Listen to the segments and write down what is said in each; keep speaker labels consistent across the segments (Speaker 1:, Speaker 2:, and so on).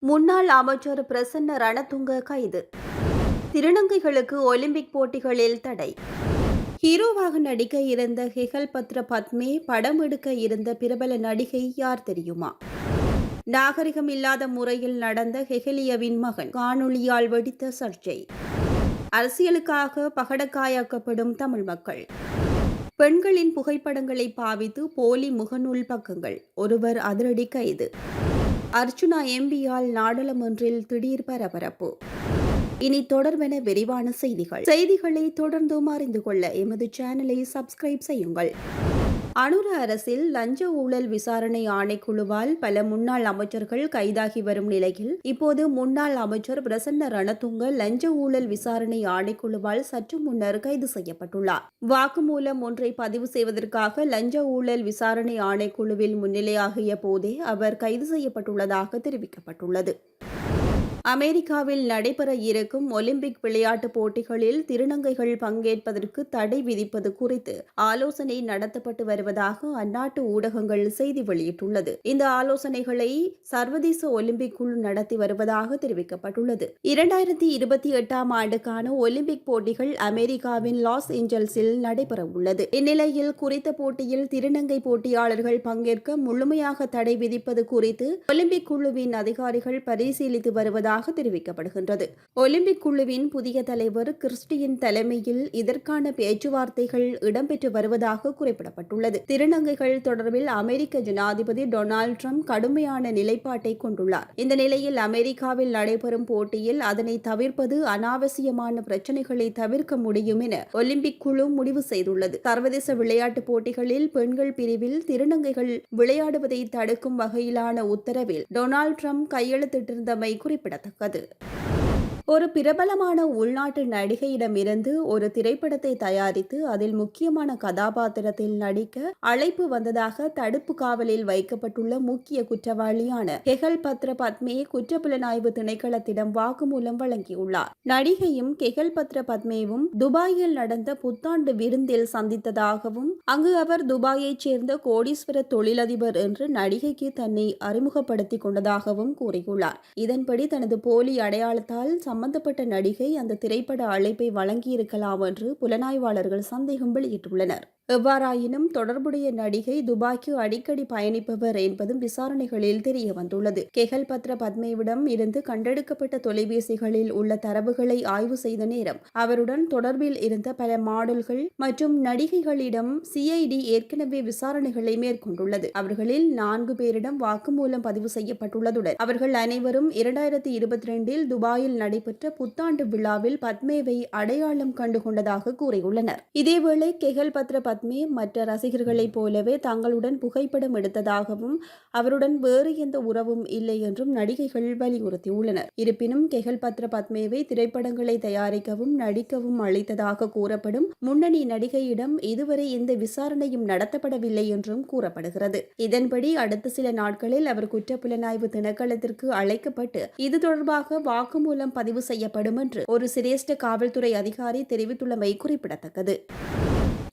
Speaker 1: முன்னாள் அமைச்சர் பிரசன்ன ரணதுங்க கைது. திருநங்கைகளுக்கு ஒலிம்பிக் போட்டிகளில் தடை. ஹீரோவாக நடிக்க இருந்த ஹெகல் பத்ர பத்மே படம் எடுக்க இருந்த பிரபல நடிகை யார் தெரியுமா? நாகரிகம் இல்லாத முறையில் நடந்த ஹெகலியவின் மகன் காணொளியால் வெடித்த சர்ச்சை. அரசியலுக்காக பகடக்காயாக்கப்படும் தமிழ் மக்கள். பெண்களின் புகைப்படங்களை பாவித்து போலி முகநூல் பக்கங்கள். ஒருவர் அதிரடி கைது. அர்ச்சுனா எம்பியால் நாடாளுமன்றில் திடீர் பரபரப்பு. இனி தொடர்வென விரிவான செய்திகளை தொடர்ந்தும் அறிந்து கொள்ள எமது சேனலை சப்ஸ்கிரைப் செய்யுங்கள். அனுர அரசில் லஞ்ச ஊழல் விசாரணை ஆணைக்குழுவால் பல முன்னாள் அமைச்சர்கள் கைதாகி வரும் நிலையில் இப்போது முன்னாள் அமைச்சர் பிரசன்ன ரணதுங்க லஞ்ச ஊழல் விசாரணை ஆணைக்குழுவால் சற்று முன்னர் கைது செய்யப்பட்டுள்ளார். வாக்குமூலம் ஒன்றை பதிவு செய்வதற்காக லஞ்ச ஊழல் விசாரணை ஆணைக்குழுவில் முன்னிலையாகிய போதே அவர் கைது செய்யப்பட்டுள்ளதாக தெரிவிக்கப்பட்டுள்ளது. அமெரிக்காவில் நடைபெற இருக்கும் ஒலிம்பிக் விளையாட்டுப் போட்டிகளில் திருநங்கைகள் பங்கேற்பதற்கு தடை விதிப்பது குறித்து ஆலோசனை நடத்தப்பட்டு வருவதாக அந்நாட்டு ஊடகங்கள் செய்தி வெளியிட்டுள்ளது. இந்த ஆலோசனைகளை சர்வதேச ஒலிம்பிக் குழு நடத்தி வருவதாக தெரிவிக்கப்பட்டுள்ளது. 2028ஆம் ஆண்டுக்கான ஒலிம்பிக் போட்டிகள் அமெரிக்காவின் லாஸ் ஏஞ்சல்ஸில் நடைபெற உள்ளது. இந்நிலையில் குறித்த போட்டியில் திருநங்கை போட்டியாளர்கள் பங்கேற்க முழுமையாக தடை விதிப்பது குறித்து ஒலிம்பிக் குழுவின் அதிகாரிகள் பரிசீலித்து வருவதாக தெரிவிக்கப்படுகின்றது. ஒலிம்பிக் குழுவின் புதிய தலைவர் கிறிஸ்டியின் தலைமையில் இதற்கான பேச்சுவார்த்தைகள் இடம்பெற்று வருவதாக குறிப்பிடப்பட்டுள்ளது. திருநங்கைகள் தொடர்பில் அமெரிக்க ஜனாதிபதி டொனால்டு டிரம்ப் கடுமையான நிலைப்பாட்டை கொண்டுள்ளார். இந்த நிலையில் அமெரிக்காவில் நடைபெறும் போட்டியில் அதனை தவிர்ப்பது அனாவசியமான பிரச்சினைகளை தவிர்க்க முடியும் என ஒலிம்பிக் குழு முடிவு செய்துள்ளது. சர்வதேச விளையாட்டுப் போட்டிகளில் பெண்கள் பிரிவில் திருநங்கைகள் விளையாடுவதை தடுக்கும் வகையிலான உத்தரவில் டொனால்டு டிரம்ப் கையெழுத்திட்டிருந்தமை குறிப்பிடத்தக்கது. ஒரு பிரபலமான உள்நாட்டு நடிகையிடமிருந்து ஒரு திரைப்படத்தை தயாரித்து அதில் முக்கியமான கதாபாத்திரத்தில் நடிக்க அழைப்பு வந்ததாக தடுப்பு காவலில் வைக்கப்பட்டுள்ள முக்கிய குற்றவாளியான ஹெகல் பத்ர பத்மே குற்றப்புலனாய்வு திணைக்களத்திடம் வாக்குமூலம் வழங்கியுள்ளார். நடிகையும் ஹெகல் பத்ர பத்மேவும் துபாயில் நடந்த புத்தாண்டு விருந்தில் சந்தித்ததாகவும் அங்கு அவர் துபாயைச் சேர்ந்த கோடீஸ்வர தொழிலதிபர் என்று நடிகைக்கு தன்னை அறிமுகப்படுத்திக் கொண்டதாகவும் கூறியுள்ளார். இதன்படி தனது போலி அடையாளத்தால் சம்பந்தப்பட்ட நடிகை அந்த திரைப்பட அழைப்பை வழங்கியிருக்கலாம் என்று புலனாய்வாளர்கள் சந்தேகம் வெளியிட்டுள்ளனர். எவ்வாறாயினும் தொடர்புடைய நடிகை துபாய்க்கு அடிக்கடி பயணிப்பவர் என்பதும் விசாரணைகளில் தெரிய வந்துள்ளது. ஹெகல் பத்ர பத்மேவிடம் இருந்து கண்டெடுக்கப்பட்ட தொலைபேசிகளில் உள்ள தரவுகளை ஆய்வு செய்த நேரம் அவருடன் தொடர்பில் இருந்த பல மாடல்கள் மற்றும் நடிகைகளிடம் சிஐடி ஏற்கனவே விசாரணைகளை மேற்கொண்டுள்ளது. அவர்களில் 4 பேரிடம் வாக்குமூலம் பதிவு செய்யப்பட்டுள்ளதுடன் அவர்கள் அனைவரும் 2022இல் துபாயில் நடைபெற்ற புத்தாண்டு விழாவில் பத்மேவை அடையாளம் கண்டுகொண்டதாக கூறியுள்ளனர். இதேவேளை ஹெகல் பத்ர பத்மே மற்ற ரசிகர்களைப் போலவே தங்களுடன் புகைப்படம் எடுத்ததாகவும் அவருடன் வேறு எந்த உறவும் இல்லை என்றும் நடிகைகள் வலியுறுத்தியுள்ளனர். இருப்பினும் ஹெகல் பத்ர பத்மேவை திரைப்படங்களை தயாரிக்கவும் நடிக்கவும் அழைத்ததாக கூறப்படும் முன்னணி நடிகையிடம் இதுவரை எந்த விசாரணையும் நடத்தப்படவில்லை என்றும் கூறப்படுகிறது. இதன்படி அடுத்த சில நாட்களில் அவர் குற்றப்புலனாய்வு திணைக்களத்திற்கு அழைக்கப்பட்டு இது தொடர்பாக வாக்குமூலம் பதிவு செய்யப்படும் என்று ஒரு சிரேஷ்ட காவல்துறை அதிகாரி தெரிவித்துள்ளமை குறிப்பிடத்தக்கது.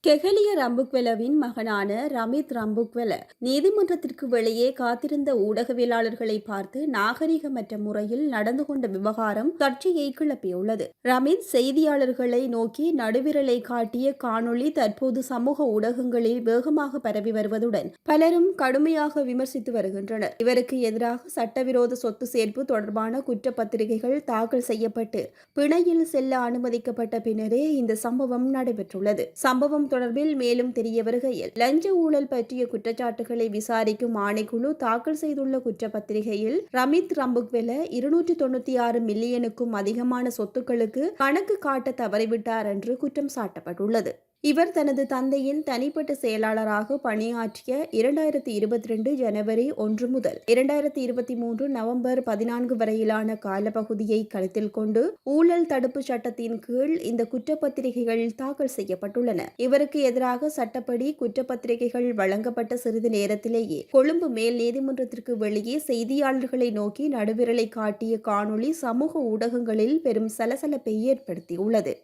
Speaker 1: கெஹலிய ரம்புக்வெலவின் மகனான ரமித் ரம்புக்வெல நீதிமன்றத்திற்கு வெளியே காத்திருந்த ஊடகவியலாளர்களை பார்த்து நாகரிகமற்ற முறையில் நடந்து கொண்ட விவகாரம் சர்ச்சையை கிளப்பியுள்ளது. ரமித் செய்தியாளர்களை நோக்கி நடுவிரலை காட்டிய காணொளி தற்போது சமூக ஊடகங்களில் வேகமாக பரவி வருவதுடன் பலரும் கடுமையாக விமர்சித்து வருகின்றனர். இவருக்கு எதிராக சட்டவிரோத சொத்து சேர்ப்பு தொடர்பான குற்றப்பத்திரிகைகள் தாக்கல் செய்யப்பட்டு பிணையில் செல்ல அனுமதிக்கப்பட்ட பின்னரே இந்த சம்பவம் நடைபெற்றுள்ளது. சம்பவம் தொடர்பில் மேலும் தெரிய வருகையில் லஞ்ச ஊழல் பற்றிய குற்றச்சாட்டுகளை விசாரிக்கும் ஆணைக்குழு தாக்கல் செய்துள்ள குற்றப்பத்திரிகையில் ரமித் ரம்புக்வெல 296 மில்லியனுக்கும் அதிகமான சொத்துக்களுக்கு கணக்கு காட்ட தவறிவிட்டார் என்று குற்றம் சாட்டப்பட்டுள்ளது. இவர் தனது தந்தையின் தனிப்பட்ட செயலாளராக பணியாற்றிய 2022 ஜனவரி 1 முதல் 2023 நவம்பர் 14 வரையிலான காலப்பகுதியை கருத்தில் கொண்டு ஊழல் தடுப்பு சட்டத்தின் கீழ் இந்த குற்றப்பத்திரிகைகள் தாக்கல் செய்யப்பட்டுள்ளன. இவருக்கு எதிராக சட்டப்படி குற்றப்பத்திரிகைகள் வழங்கப்பட்ட சிறிது நேரத்திலேயே கொழும்பு மேல் நீதிமன்றத்திற்கு வெளியே செய்தியாளர்களை நோக்கி நடுவிரலை காட்டிய காணொளி சமூக ஊடகங்களில் பெரும் சலசலப்பை ஏற்படுத்தியுள்ளது.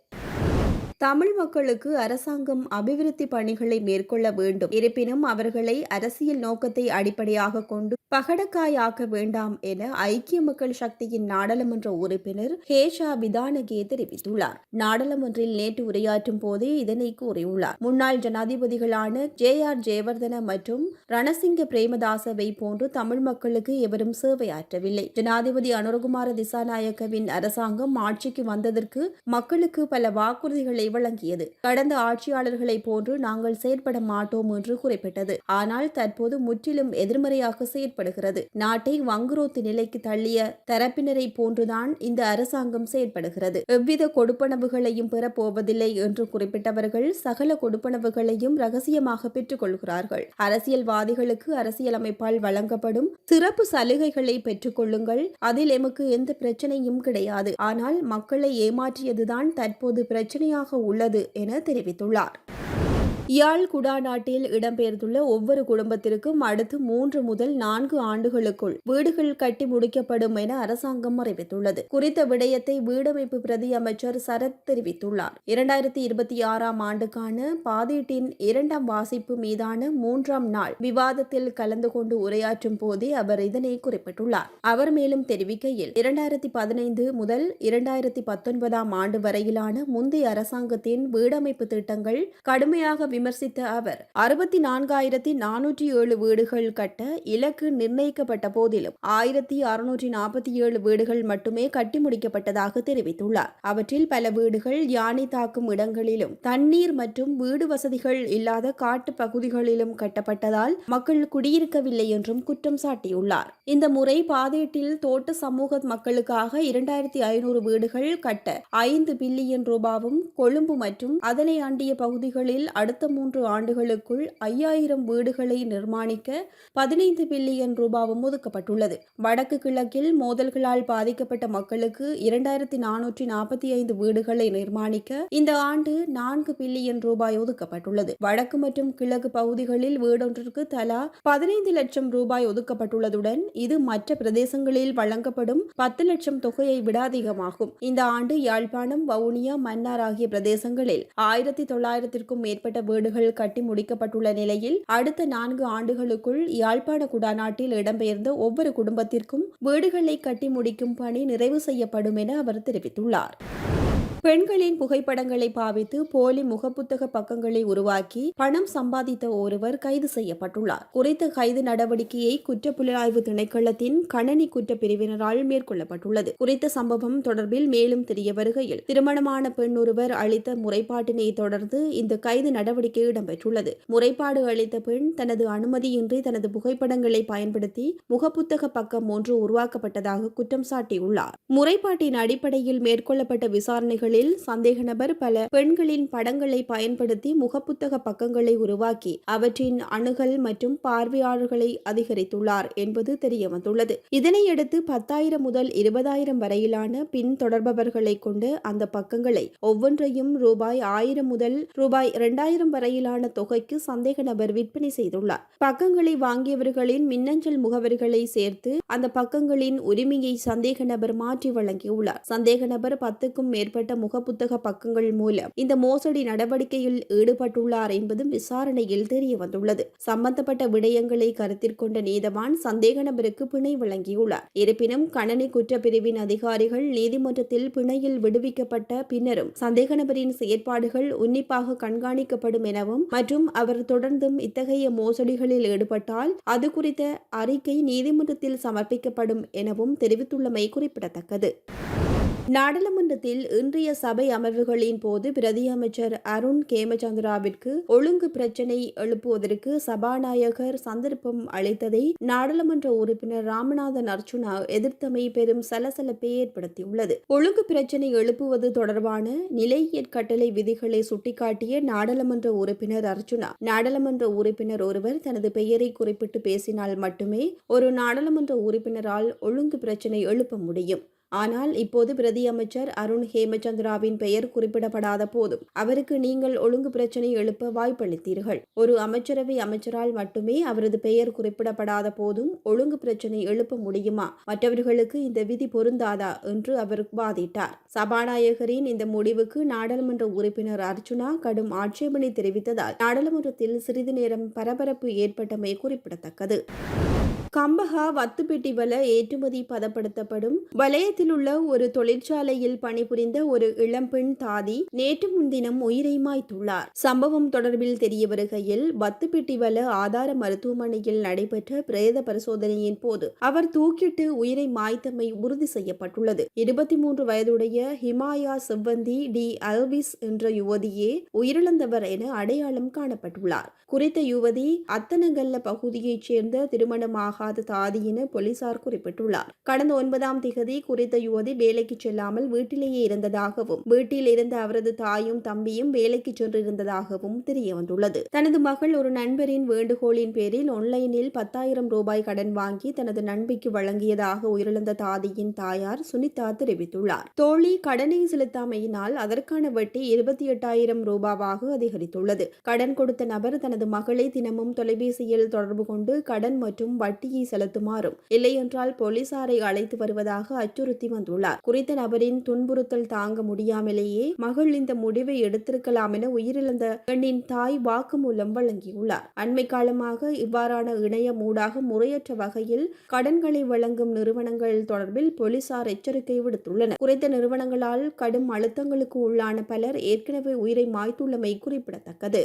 Speaker 1: தமிழ் மக்களுக்கு அரசாங்கம் அபிவிருத்தி பணிகளை மேற்கொள்ள வேண்டும். இருப்பினும் அவர்களை அரசியல் நோக்கத்தை அடிப்படையாக கொண்டு பகடக்காயாக்க வேண்டாம் என ஐக்கிய மக்கள் சக்தியின் நாடாளுமன்ற உறுப்பினர் ஹேஷா விதானகே தெரிவித்துள்ளார். நாடாளுமன்றில் நேற்று உரையாற்றும் போதே இதனை கூறியுள்ளார். முன்னாள் ஜனாதிபதிகளான JR ஜெயவர்தன மற்றும் ரணசிங்க பிரேமதாசவை போன்று தமிழ் மக்களுக்கு எவரும் சேவையாற்றவில்லை. ஜனாதிபதி அனுரகுமார திசாநாயக்கவின் அரசாங்கம் ஆட்சிக்கு வந்ததற்கு மக்களுக்கு பல வாக்குறுதிகளை வழங்கியது. கடந்த ஆட்சியாளர்களைப் போன்று நாங்கள் செயற்பட மாட்டோம் என்று குறிப்பிட்டது. ஆனால் தற்போது முற்றிலும் எதிர்மறையாக செயற்படுகிறது. நாட்டை வங்குரோத்து நிலைக்கு தள்ளிய தரப்பினரை போன்றுதான் இந்த அரசாங்கம் செயற்படுகிறது. எவ்வித கொடுப்பனவுகளையும் பெறப்போவதில்லை என்று குறிப்பிட்டவர்கள் சகல கொடுப்பனவுகளையும் ரகசியமாக பெற்றுக் கொள்கிறார்கள். அரசியல்வாதிகளுக்கு அரசியலமைப்பால் வழங்கப்படும் சிறப்பு சலுகைகளை பெற்றுக் கொள்ளுங்கள், அதில் எமக்கு எந்த பிரச்சனையும் கிடையாது. ஆனால் மக்களை ஏமாற்றியதுதான் தற்போது பிரச்சனையாக உள்ளது என தெரிவித்துள்ளார். யாழ் குடாநாட்டில் இடம்பெயர்ந்துள்ள ஒவ்வொரு குடும்பத்திற்கும் அடுத்து 3 முதல் 4 ஆண்டுகளுக்குள் வீடுகள் கட்டி முடிக்கப்படும் என அரசாங்கம் அறிவித்துள்ளது. குறித்த விடயத்தை வீடமைப்பு பிரதி அமைச்சர் சரத் தெரிவித்துள்ளார். 2026ஆம் ஆண்டுக்கான பாதீட்டின் 2ஆம் வாசிப்பு மீதான 3ஆம் நாள் விவாதத்தில் கலந்து கொண்டு உரையாற்றும் போதே அவர் இதனை குறிப்பிட்டுள்ளார். அவர் மேலும் தெரிவிக்கையில் 2015 முதல் 2019ஆம் ஆண்டு வரையிலான முந்தைய அரசாங்கத்தின் வீடமைப்பு திட்டங்கள் கடுமையாக விமர்சித்த அவர் 64,407 வீடுகள் கட்ட இலக்கு நிர்ணயிக்கப்பட்ட போதிலும் 1,647 வீடுகள் மட்டுமே கட்டி முடிக்கப்பட்டதாக தெரிவித்துள்ளார். அவற்றில் பல வீடுகள் யானை தாக்கும் இடங்களிலும் தண்ணீர் மற்றும் வீடு வசதிகள் இல்லாத காட்டு பகுதிகளிலும் கட்டப்பட்டதால் மக்கள் குடியிருக்கவில்லை என்றும் குற்றம் சாட்டியுள்ளார். இந்த முறை பாதீட்டில் தோட்ட சமூக மக்களுக்காக 2,500 வீடுகள் கட்ட 5 பில்லியன் ரூபாவும், கொழும்பு மற்றும் அதனை அண்டிய பகுதிகளில் அடுத்த 3 ஆண்டுகளுக்குள் 5,000 வீடுகளை நிர்மாணிக்க 15 பில்லியன் ரூபாவும் ஒதுக்கப்பட்டுள்ளது. வடக்கு கிழக்கில் மோதல்களால் பாதிக்கப்பட்ட மக்களுக்கு 2,445 வீடுகளை நிர்மாணிக்க இந்த ஆண்டு 4 பில்லியன் ரூபாய் ஒதுக்கப்பட்டுள்ளது. வடக்கு மற்றும் கிழக்கு பகுதிகளில் வீடொன்றிற்கு தலா 15 லட்சம் ரூபாய் ஒதுக்கப்பட்டுள்ளதுடன் இது மற்ற பிரதேசங்களில் வழங்கப்படும் 10 லட்சம் தொகையை விட அதிகமாகும். இந்த ஆண்டு யாழ்ப்பாணம், வவுனியா, மன்னார் ஆகிய பிரதேசங்களில் 1,900க்கும் மேற்பட்ட வீடுகள் கட்டி முடிக்கப்பட்டுள்ள நிலையில் அடுத்த 4 ஆண்டுகளுக்குள் யாழ்ப்பாண குடாநாட்டில் இடம்பெயர்ந்த ஒவ்வொரு குடும்பத்திற்கும் வீடுகளை கட்டி முடிக்கும் பணி நிறைவு செய்யப்படும் என அவர் தெரிவித்துள்ளார். பெண்களின் புகைப்படங்களை பாவித்து போலி முகப்புத்தக பக்கங்களை உருவாக்கி பணம் சம்பாதித்த ஒருவர் கைது செய்யப்பட்டுள்ளார். குறித்த கைது நடவடிக்கையை குற்றப்புலனாய்வு திணைக்களத்தின் கணனி குற்ற பிரிவினரால் மேற்கொள்ளப்பட்டுள்ளது. குறித்த சம்பவம் தொடர்பில் மேலும் தெரிய வருகையில் திருமணமான பெண் ஒருவர் அளித்த முறைப்பாட்டினை தொடர்ந்து இந்த கைது நடவடிக்கை இடம்பெற்றுள்ளது. முறைப்பாடு அளித்த பெண் தனது அனுமதியின்றி தனது புகைப்படங்களை பயன்படுத்தி முகப்புத்தக பக்கம் ஒன்று உருவாக்கப்பட்டதாக குற்றம் சாட்டியுள்ளார். முறைப்பாட்டின் அடிப்படையில் மேற்கொள்ளப்பட்ட விசாரணைகளில் சந்தேக நபர் பல பெண்களின் படங்களை பயன்படுத்தி முகப்புத்தக பக்கங்களை உருவாக்கி அவற்றின் அணுகல் மற்றும் பார்வையாளர்களை அதிகரித்துள்ளார் என்பது தெரியவந்துள்ளது. இதனையடுத்து 10,000 முதல் 20,000 வரையிலான பின் தொடர்பவர்களை கொண்டு அந்த பக்கங்களை ஒவ்வொன்றையும் ரூபாய் 1,000 முதல் ரூபாய் 2,000 வரையிலான தொகைக்கு சந்தேக நபர் விற்பனை செய்துள்ளார். பக்கங்களை வாங்கியவர்களின் மின்னஞ்சல் முகவரிகளை சேர்த்து அந்த பக்கங்களின் உரிமையை சந்தேக நபர் மாற்றி வழங்கியுள்ளார். சந்தேக நபர் 10க்கும் மேற்பட்ட முகப்புத்தக பக்கங்கள் மூலம் இந்த மோசடி நடவடிக்கையில் ஈடுபட்டுள்ளார் என்பதும் விசாரணையில் தெரியவந்துள்ளது. சம்பந்தப்பட்ட விடயங்களை கருத்தில் கொண்ட நீதவான் சந்தேக நபருக்கு பிணை வழங்கியுள்ளார். இருப்பினும் கணனி குற்றப்பிரிவின் அதிகாரிகள் நீதிமன்றத்தில் பிணையில் விடுவிக்கப்பட்ட பின்னரும் சந்தேக நபரின் செயற்பாடுகள் உன்னிப்பாக கண்காணிக்கப்படும் எனவும் மற்றும் அவர் தொடர்ந்தும் இத்தகைய மோசடிகளில் ஈடுபட்டால் அது குறித்த அறிக்கை நீதிமன்றத்தில் சமர்ப்பிக்கப்படும் எனவும் தெரிவித்துள்ளமை குறிப்பிடத்தக்கது. நாடாளுமன்றத்தில் இன்றைய சபை அமர்வுகளின் போது பிரதி அமைச்சர் அருண் கேமச்சந்திராவிற்கு ஒழுங்கு பிரச்சினை எழுப்புவதற்கு சபாநாயகர் சந்தர்ப்பம் அளித்ததை நாடாளுமன்ற உறுப்பினர் ராமநாதன் அர்ச்சுனா எதிர்த்தமை பெரும் சலசலப்பை ஏற்படுத்தியுள்ளது. ஒழுங்கு பிரச்சினை எழுப்புவது தொடர்பான நிலையியற் கட்டளை விதிகளை சுட்டிக்காட்டிய நாடாளுமன்ற உறுப்பினர் அர்ச்சுனா, நாடாளுமன்ற உறுப்பினர் ஒருவர் தனது பெயரை குறிப்பிட்டு பேசினால் மட்டுமே ஒரு நாடாளுமன்ற உறுப்பினரால் ஒழுங்கு பிரச்சினை எழுப்ப முடியும். ஆனால் இப்போது பிரதி அமைச்சர் அருண் ஹேமச்சந்திராவின் பெயர் குறிப்பிடப்படாத போதும் அவருக்கு நீங்கள் ஒழுங்கு பிரச்சினை எழுப்ப வாய்ப்பளித்தீர்கள். ஒரு அமைச்சரவை அமைச்சரால் மட்டுமே அவரது பெயர் குறிப்பிடப்படாத போதும் ஒழுங்கு பிரச்சினை எழுப்ப முடியுமா? மற்றவர்களுக்கு இந்த விதி பொருந்தாதா என்று அவர் வாதிட்டார். சபாநாயகரின் இந்த முடிவுக்கு நாடாளுமன்ற உறுப்பினர் அர்ச்சுனா கடும் ஆட்சேபனை தெரிவித்ததால் நாடாளுமன்றத்தில் சிறிது நேரம் பரபரப்பு ஏற்பட்டமை குறிப்பிடத்தக்கது. கம்பஹா வத்துப்பெட்டிவல ஏற்றுமதி பதப்படுத்தப்படும் வலயத்தில் உள்ள ஒரு தொழிற்சாலையில் பணிபுரிந்த ஒரு இளம்பெண் தாதி நேற்று முன்தினம் உயிரை மாய்த்துள்ளார். சம்பவம் தொடர்பில் தெரிய வருகையில் வத்துப்பெட்டிவல ஆதார மருத்துவமனையில் நடைபெற்ற பிரேத பரிசோதனையின் போது அவர் தூக்கிட்டு உயிரை மாய்த்தமை உறுதி செய்யப்பட்டுள்ளது. 23 வயதுடைய ஹிமாயா செவ்வந்தி டி அல்விஸ் என்ற யுவதியே உயிரிழந்தவர் என அடையாளம் காணப்பட்டுள்ளார். குறித்த யுவதி அத்தனங்கல்ல பகுதியைச் சேர்ந்த திருமணமாக தாதி என போலீசார் குறிப்பிட்டுள்ளார். கடந்த 9ஆம் திகதி குறித்த யுவதி வேலைக்கு செல்லாமல் வீட்டிலேயே இருந்ததாகவும் வீட்டில் இருந்த அவரது தாயும் தம்பியும் வேலைக்கு சென்றிருந்ததாகவும் தெரியவந்துள்ளது. தனது மகள் ஒரு நண்பரின் வேண்டுகோளின் பேரில் ஆன்லைனில் 10,000 ரூபாய் கடன் வாங்கி தனது நண்பிக்கு வழங்கியதாக உயிரிழந்த தாதியின் தாயார் சுனிதா தெரிவித்துள்ளார். தோழி கடனை செலுத்தாமையினால் அதற்கான வட்டி 28,000 ரூபாவாக அதிகரித்துள்ளது. கடன் கொடுத்த நபர் தனது மகளை தினமும் தொலைபேசியில் தொடர்பு கொண்டு கடன் மற்றும் வட்டியை செலுத்துமாறும் இல்லையென்றால் போலீசாரை அழைத்து வருவதாக அச்சுறுத்தி வந்துள்ளார். குறித்த நபரின் துன்புறுத்தல் தாங்க முடியாமலேயே மகள் இந்த முடிவை எடுத்திருக்கலாம் என உயிரிழந்த பெண்ணின் தாய் வாக்குமூலம் வழங்கியுள்ளார். அண்மை காலமாக இவ்வாறான இணைய ஊடாக முறையற்ற வகையில் கடன்களை வழங்கும் நிறுவனங்கள் தொடர்பில் போலீசார் எச்சரிக்கை விடுத்துள்ளனர். குறித்த நிறுவனங்களால் கடும் அழுத்தங்களுக்கு உள்ளான பலர் ஏற்கனவே உயிரை மாய்த்துள்ளமை குறிப்பிடத்தக்கது.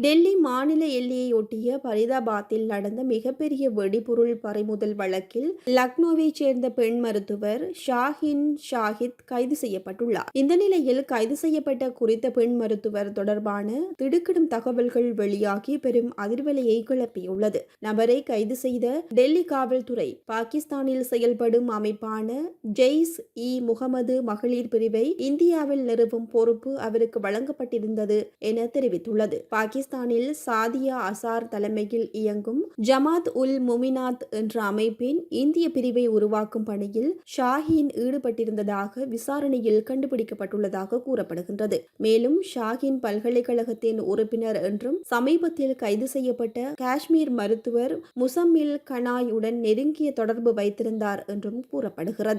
Speaker 1: டெல்லி மாநில எல்லையையொட்டிய பரிதாபாத்தில் நடந்த மிகப்பெரிய வெடிபொருள் பறிமுதல் வழக்கில் லக்னோவைச் சேர்ந்த பெண் மருத்துவர் ஷாஹின் ஷாஹித் கைது செய்யப்பட்டுள்ளார். இந்த நிலையில் கைது செய்யப்பட்ட குறித்த பெண் மருத்துவர் தொடர்பான திடுக்கிடும் தகவல்கள் வெளியாகி பெரும் அதிர்வலையை கிளப்பியுள்ளது. நபரை கைது செய்த டெல்லி காவல்துறை பாகிஸ்தானில் செயல்படும் அமைப்பான ஜெய்ஷ்-இ-முகமது மகளிர் பிரிவை இந்தியாவில் நிறுவும் பொறுப்பு அவருக்கு வழங்கப்பட்டிருந்தது என தெரிவித்துள்ளது. பாகிஸ்தானில் சாதியா அசார் தலைமையில் இயங்கும் ஜமாத் உல் முமினாத் என்ற அமைப்பின் இந்திய பிரிவை உருவாக்கும் பணியில் ஷாஹின் ஈடுபட்டிருந்ததாக விசாரணையில் கண்டுபிடிக்கப்பட்டுள்ளதாக கூறப்படுகின்றது. மேலும் ஷாஹின் பல்கலைக்கழகத்தின் உறுப்பினர் என்றும் சமீபத்தில் கைது செய்யப்பட்ட காஷ்மீர் மருத்துவர் முசம்மில் கனாய் உடன் நெருங்கிய தொடர்பு வைத்திருந்தார் என்றும் கூறப்படுகிறது.